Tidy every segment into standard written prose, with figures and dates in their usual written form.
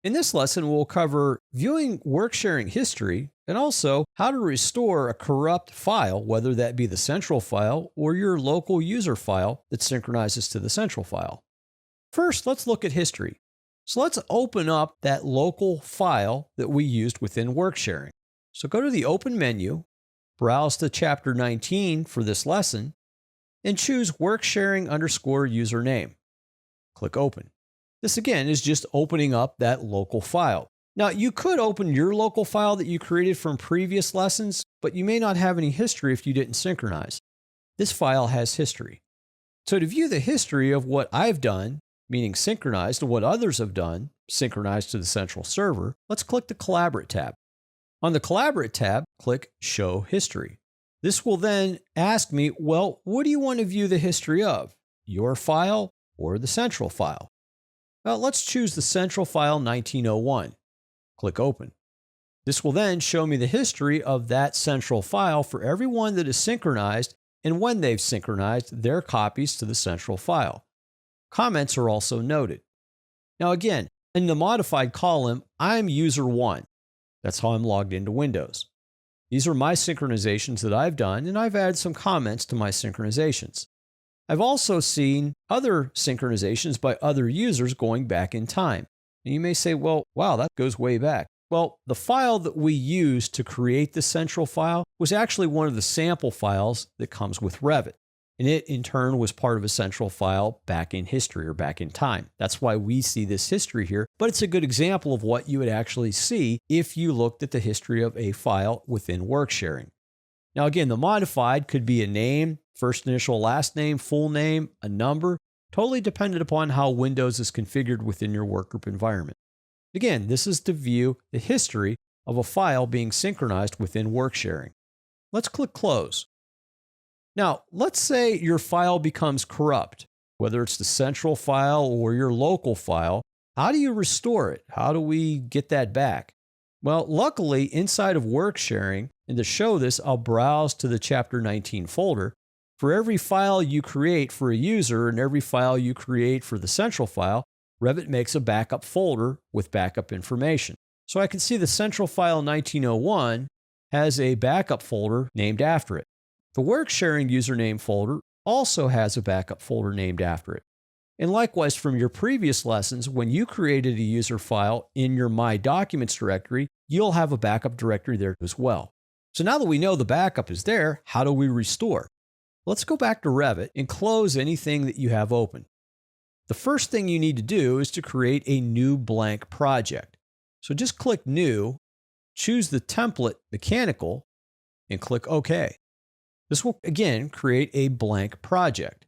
In this lesson, we'll cover viewing work sharing history and also how to restore a corrupt file, whether that be the central file or your local user file that synchronizes to the central file. First, let's look at history. So let's open up that local file that we used within work sharing. So go to the Open menu, browse to Chapter 19 for this lesson, and choose Work Sharing _ username. Click Open. This again is just opening up that local file. Now, you could open your local file that you created from previous lessons, but you may not have any history if you didn't synchronize. This file has history. So to view the history of what I've done, meaning synchronized, and what others have done, synchronized to the central server, let's click the Collaborate tab. On the Collaborate tab, click Show History. This will then ask me, well, what do you want to view the history of? Your file or the central file? Well, let's choose the central file 1901. Click Open. This will then show me the history of that central file for everyone that is synchronized and when they've synchronized their copies to the central file. Comments are also noted. Now again, in the modified column, I'm user 1. That's how I'm logged into Windows. These are my synchronizations that I've done, and I've added some comments to my synchronizations. I've also seen other synchronizations by other users going back in time. And you may say, well, wow, that goes way back. Well, the file that we used to create the central file was actually one of the sample files that comes with Revit. And it, in turn, was part of a central file back in history or back in time. That's why we see this history here, but it's a good example of what you would actually see if you looked at the history of a file within work sharing. Now again, the modified could be a name, first initial, last name, full name, a number, totally dependent upon how Windows is configured within your workgroup environment. Again, this is to view the history of a file being synchronized within work sharing. Let's click Close. Now, let's say your file becomes corrupt, whether it's the central file or your local file. How do you restore it? How do we get that back? Well, luckily, inside of work sharing, and to show this, I'll browse to the Chapter 19 folder. For every file you create for a user and every file you create for the central file, Revit makes a backup folder with backup information. So I can see the central file 1901 has a backup folder named after it. The work sharing username folder also has a backup folder named after it. And likewise, from your previous lessons, when you created a user file in your My Documents directory, you'll have a backup directory there as well. So now that we know the backup is there, how do we restore? Let's go back to Revit and close anything that you have open. The first thing you need to do is to create a new blank project. So just click New, choose the template Mechanical, and click OK. This will again create a blank project.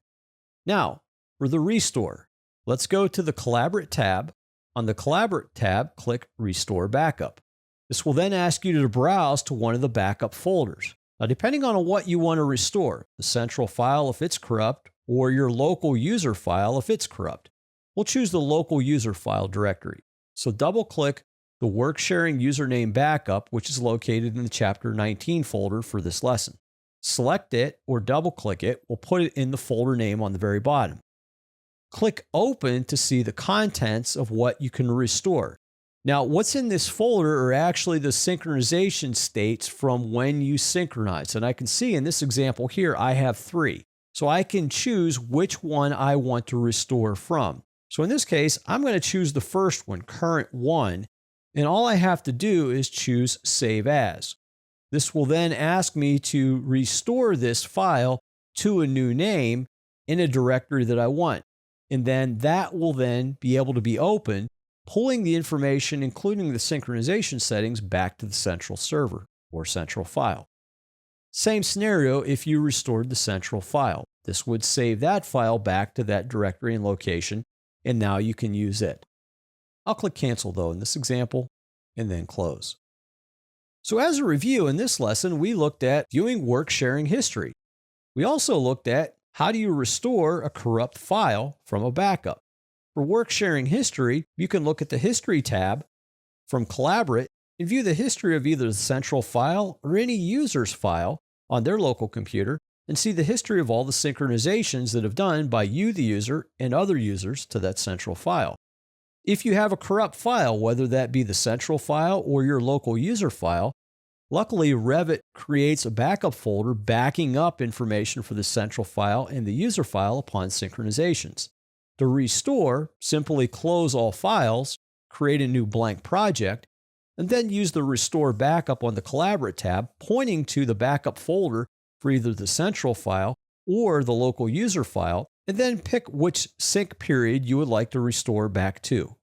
Now, for the restore, let's go to the Collaborate tab. On the Collaborate tab, click Restore Backup. This will then ask you to browse to one of the backup folders. Now, depending on what you want to restore, the central file if it's corrupt, or your local user file if it's corrupt, we'll choose the local user file directory. So double-click the Work Sharing Username Backup, which is located in the Chapter 19 folder for this lesson. Select it or double-click it. We'll put it in the folder name on the very bottom. Click Open to see the contents of what you can restore. Now, what's in this folder are actually the synchronization states from when you synchronize. And I can see in this example here, I have 3. So I can choose which one I want to restore from. So in this case, I'm going to choose the first one, Current 1. And all I have to do is choose Save As. This will then ask me to restore this file to a new name in a directory that I want. And then that will then be able to be opened, pulling the information, including the synchronization settings, back to the central server or central file. Same scenario if you restored the central file. This would save that file back to that directory and location, and now you can use it. I'll click Cancel though in this example, and then Close. So as a review, in this lesson, we looked at viewing work sharing history. We also looked at how do you restore a corrupt file from a backup. For work sharing history, you can look at the History tab from Collaborate and view the history of either the central file or any user's file on their local computer and see the history of all the synchronizations that have done by you, the user, and other users to that central file. If you have a corrupt file, whether that be the central file or your local user file, luckily Revit creates a backup folder backing up information for the central file and the user file upon synchronizations. To restore, simply close all files, create a new blank project, and then use the Restore Backup on the Collaborate tab, pointing to the backup folder for either the central file or the local user file, and then pick which sync period you would like to restore back to.